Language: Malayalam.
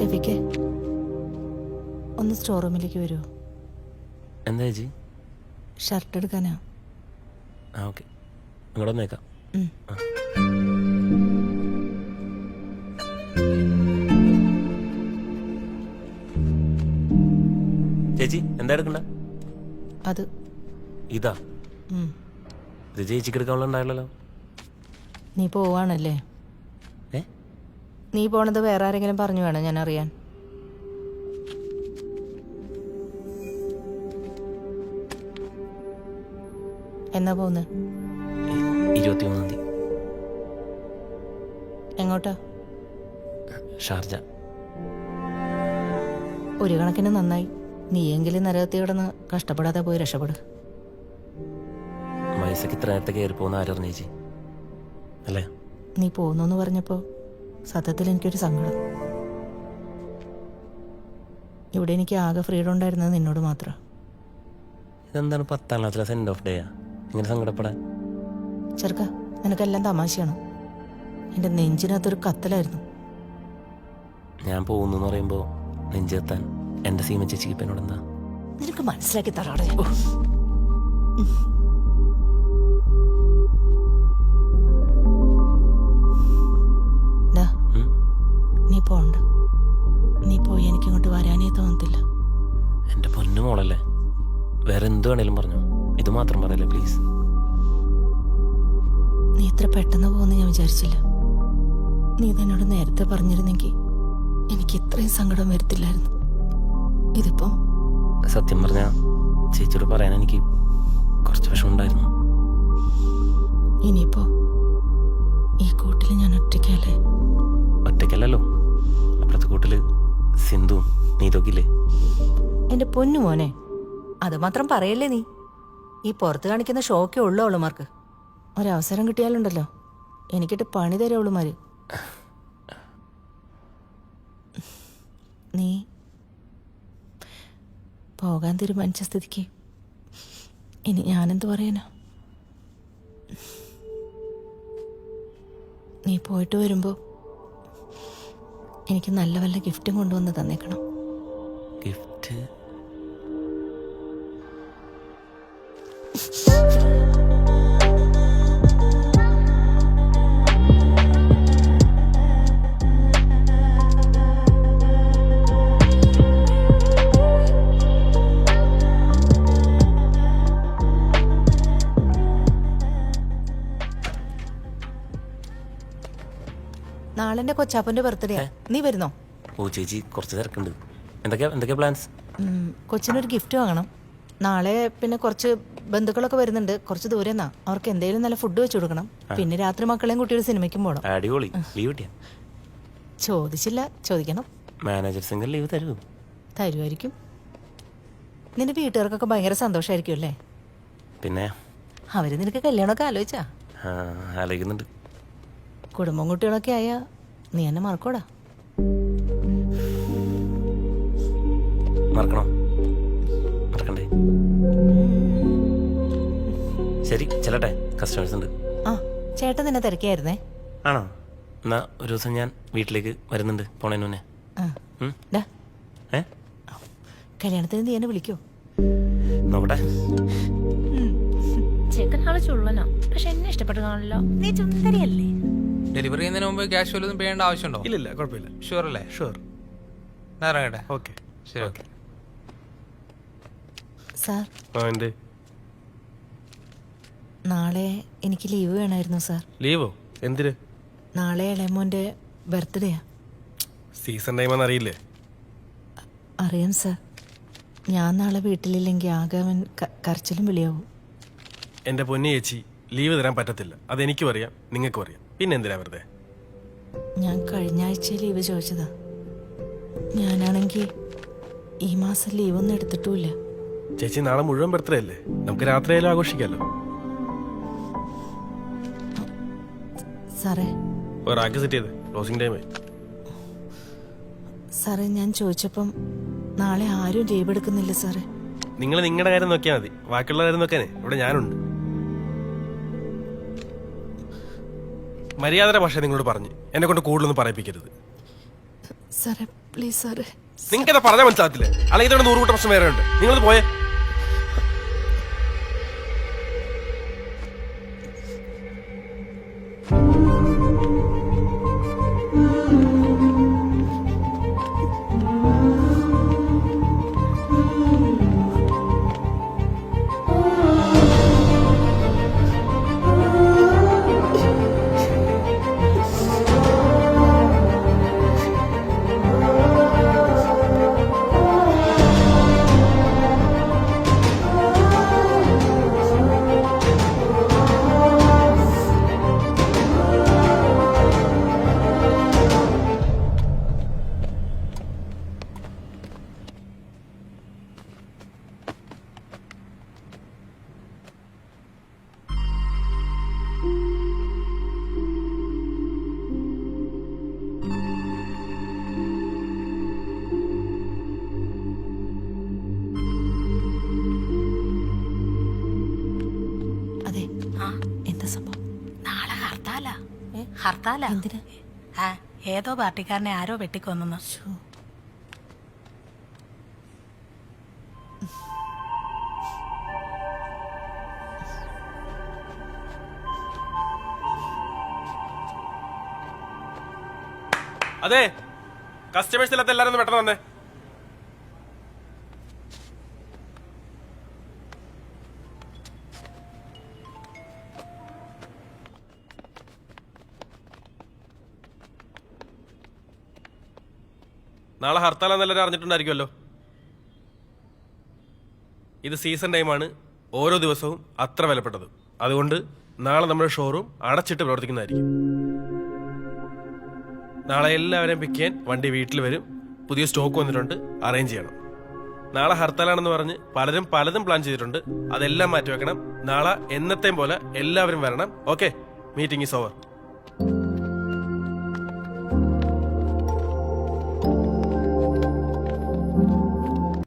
ഷെഫിക്ക് ഒന്ന് സ്റ്റോർ റൂമിലേക്ക് വരുമോ? എന്താ ചേച്ചി? ഷർട്ട് എടുക്കാനാ. ആ ഓക്കെ, ഇങ്ങോട്ട് വന്നേക്കാം. ചേച്ചി എന്താ എടുക്കണ്ട? അത് ഇതാ? ഇത് ചേച്ചിക്ക് എടുക്കാനുള്ള ഉണ്ടായില്ലല്ലോ. നീ പോവാണല്ലേ? നീ പോണത് വേറെ ആരെങ്കിലും പറഞ്ഞു വേണം ഞാൻ അറിയാൻ. എന്നാ പോകുന്നത്? 21-ാം തീയതി. എങ്ങോട്ടാ? ഷാർജ. ഒരു കണക്കിന് നന്നായി. നീയെങ്കിലും നരകത്തി കിടന്ന് കഷ്ടപ്പെടാതെ പോയി രക്ഷപ്പെടും. വയസ്സൊക്കെ ഇത്ര നേരത്തെ കയറി പോകുന്ന ആരറിഞ്ഞ ചേച്ചി അല്ലേ? നീ പോകുന്നു പറഞ്ഞപ്പോൾ സത്യത്തിൽ എനിക്കൊരു സങ്കടം. ഇവിടെ എനിക്ക് ആകെ ഫ്രീഡം ഉണ്ടായിരുന്നത് നിന്നോട് മാത്രം. ഇതെന്താണ് 10ാം ക്ലാസ്സിലെ സെൻഡ് ഓഫ് ഡേയാ ഇങ്ങനെ സങ്കടപ്പെടാൻ? ചെറുക്ക, നിനക്കെല്ലാം തമാശയാണ്. എൻ്റെ നെഞ്ചിനകത്തൊരു കത്തലായിരുന്നു. ഞാൻ പോകുന്നു എന്ന് പറയുമ്പോൾ നെഞ്ചെത്താൻ എൻ്റെ സീമ ചേച്ചിക്ക് ഇപ്പം എന്നോട് എന്താ? നിനക്ക് മനസ്സിലാക്കി തരാടെ. നീ പോണ്ട. നീ പോയി എനിക്കിങ്ങോട്ട് വരാനേ തോന്നത്തില്ല. എൻ്റെ പൊന്നു മോളല്ലേ, വേറെ എന്ത് വേണേലും പറഞ്ഞോ, ഇത് മാത്രം പറയല്ലേ പ്ലീസ്. നീ ഇത്ര പെട്ടെന്ന് പോകുമെന്ന് ഞാൻ വിചാരിച്ചില്ല. നീ ഇതെന്നോട് നേരത്തെ പറഞ്ഞിരുന്നെങ്കിൽ എനിക്ക് ഇത്രയും സങ്കടം വരത്തില്ലായിരുന്നു. ഇതിപ്പം സത്യം പറഞ്ഞാൽ ചേച്ചിയോട് പറയാൻ എനിക്ക് കുറച്ച് വിഷമമുണ്ടായിരുന്നു. ഇനിയിപ്പോ ഈ കൂട്ടിൽ ഞാൻ ഒറ്റയ്ക്കല്ലേ? ഒറ്റയ്ക്കല്ലല്ലോ, അപ്പുറത്തെ കൂട്ടില് സിന്ധുവും നീതൊക്കില്ലേ? എൻ്റെ പൊന്നു മോനെ, അത് മാത്രം പറയല്ലേ നീ. ഈ പുറത്ത് കാണിക്കുന്ന ഷോക്കേ ഉള്ളൂ അവളുമാർക്ക്. ഒരവസരം കിട്ടിയാലുണ്ടല്ലോ എനിക്കിട്ട് പണി തരും അവളുമാര്. നീ പോകാൻ തീരുമാനിച്ച സ്ഥിതിക്ക് ഇനി ഞാനെന്ത് പറയാനാ? നീ പോയിട്ട് വരുമ്പോൾ എനിക്ക് നല്ല വല്ല ഗിഫ്റ്റും കൊണ്ടുവന്ന് തന്നേക്കണം. ഗിഫ്റ്റ്? നാളെ എൻ്റെ കൊച്ചാപ്പൻ്റെ ബർത്ത്ഡേ. നീ വരുന്നോ? ഓ ചേച്ചി, കുറച്ച് തിരക്കുണ്ട്. എന്തൊക്കെയാ പ്ലാൻസ്? കൊച്ചിനൊരു ഗിഫ്റ്റ് വാങ്ങണം. നാളെ പിന്നെ കുറച്ച് ബന്ധുക്കളൊക്കെ വരുന്നുണ്ട്, കുറച്ച് ദൂരെ നിന്നാ. അവർക്ക് എന്തെങ്കിലും നല്ല ഫുഡ് വെച്ച് കൊടുക്കണം. പിന്നെ രാത്രി മക്കളെയും കുട്ടിയുടെ സിനിമയ്ക്കും പോകണം. അടിപൊളി. ലീവ് കിട്ടിയ? ചോദിച്ചില്ല, ചോദിക്കണം. മാനേജർ സിംഗിൾ ലീവ് തരൂ? തരുമായിരിക്കും. നിന്റെ വീട്ടുകാർക്കൊക്കെ ഭയങ്കര സന്തോഷമായിരിക്കും അല്ലേ? പിന്നെ അവര് നിനക്ക് കല്യാണമൊക്കെ ആലോചിച്ചാ? ആലോചിക്കുന്നുണ്ട്. കുടുംബം കുട്ടികളൊക്കെ ആയാ നീ എന്നെ മറക്കോടാ. മറക്കണോ? മറക്കണ്ടേ? ശരി, ചെല്ലട്ടെ, കസ്റ്റമേഴ്സ് ഉണ്ട്. ആ, ചേട്ടൻ നിന്നെ തിരക്കിയായിരുന്നേ? ആണോ? എന്നാ ഒരു ദിവസം ഞാൻ വീട്ടിലേക്ക് വരുന്നുണ്ട് പോണേന് മുന്നേ. കല്യാണത്തിന് നീ എന്നെ വിളിക്കോ? നോക്കട്ടെ. ചെക്കനാളെ ചുള്ളനോ, പക്ഷെ എന്നെ ഇഷ്ടപ്പെട്ടതാണല്ലോ. നീ ചുന്തരിയല്ലേ? ഡെലിവറി ചെയ്യുന്നതിന് മുമ്പ് ക്യാഷ് വല്ലതും പേയേണ്ട ആവശ്യമുണ്ടോ? ഇല്ല, കുഴപ്പമില്ല. ഷുവർ അല്ലേ? ഷുവർ. ഇറങ്ങട്ടെ. ഓക്കെ. ശരി, ഓക്കെ. സാർ, എന്ത്? നാളെ എനിക്ക് ലീവ് വേണമായിരുന്നു സാർ. ലീവോ? എന്തിന്? നാളെ ഇളയമോൻ്റെ ബർത്ത്ഡേയാ. സീസൺ ടൈമാണെന്ന് അറിയില്ലേ? അറിയാം സാർ. ഞാൻ നാളെ വീട്ടിലില്ലെങ്കിൽ ആകെ അവൻ കരച്ചിലും വിളിയാവും. എൻ്റെ പൊന്നി ചേച്ചി, ലീവ് തരാൻ പറ്റത്തില്ല. അതെനിക്കും അറിയാം, നിങ്ങൾക്കും അറിയാം. പിന്നെ എന്തിനാ വെറുതെ? ഞാൻ കഴിഞ്ഞ ആഴ്ച ലീവ് ചോദിച്ചതാ. ഞാനാണെങ്കിൽ ഈ മാസം ലീവൊന്നും എടുത്തിട്ടുമില്ല. ചേച്ചി, നാളെ മുഴുവൻ ബർത്ത്ഡേ അല്ലേ? നമുക്ക് രാത്രിയായാലും ആഘോഷിക്കാമല്ലോ. സാറേ, റാക്ക് സെറ്റ് ചെയ്ത് ക്ലോസിംഗ് ടൈമായി. സാറേ, ഞാൻ ചോദിച്ചപ്പം നാളെ ആരും ലീവ് എടുക്കുന്നില്ല സാറേ. നിങ്ങൾ നിങ്ങളുടെ കാര്യം നോക്കിയാൽ മതി, ബാക്കിയുള്ള കാര്യം നോക്കാനേ ഇവിടെ ഞാനുണ്ട്. മര്യാദയുടെ ഭാഷ നിങ്ങളോട് പറഞ്ഞ് എന്നെ കൊണ്ട് കൂടുതലൊന്നും പറയിപ്പിക്കരുത്. സാറേ, പ്ലീസ് സാറേ. നിങ്ങൾക്ക് എന്താ പറഞ്ഞാൽ മനസ്സിലാകത്തില്ലേ? അല്ലെങ്കിൽ ഇതോടെ 100 കൂട്ടം പ്രശ്നം വേറെ ഉണ്ട്. നിങ്ങളത് പോയേ. അതെ, എന്താ സംഭവം? നാളെ ഹർത്താലാ. ഹർത്താലാ. എന്തിനാ? ആ, ഏതോ പാർട്ടിക്കാരനെ ആരോ വെട്ടിക്കൊന്നു. അതെ, കസ്റ്റമേഴ്സ് ഇല്ലാത്ത എല്ലാരും ഒന്ന് പെട്ടെന്ന് വന്നേ. നാളെ ഹർത്താലാന്ന് എല്ലാവരും അറിഞ്ഞിട്ടുണ്ടായിരിക്കുമല്ലോ. ഇത് സീസൺ ടൈമാണ്. ഓരോ ദിവസവും അത്ര വിലപ്പെട്ടത്. അതുകൊണ്ട് നാളെ നമ്മുടെ ഷോറൂം അടച്ചിട്ട് പ്രവർത്തിക്കുന്നതായിരിക്കും. നാളെ എല്ലാവരെയും പിക്ക് ചെയ്യാൻ വണ്ടി വീട്ടിൽ വരും. പുതിയ സ്റ്റോക്ക് വന്നിട്ടുണ്ട്, അറേഞ്ച് ചെയ്യണം. നാളെ ഹർത്താലാണെന്ന് പറഞ്ഞ് പലരും പലതും പ്ലാൻ ചെയ്തിട്ടുണ്ട്. അതെല്ലാം മാറ്റിവെക്കണം. നാളെ എന്നത്തെയും പോലെ എല്ലാവരും വരണം. Okay, meeting is over.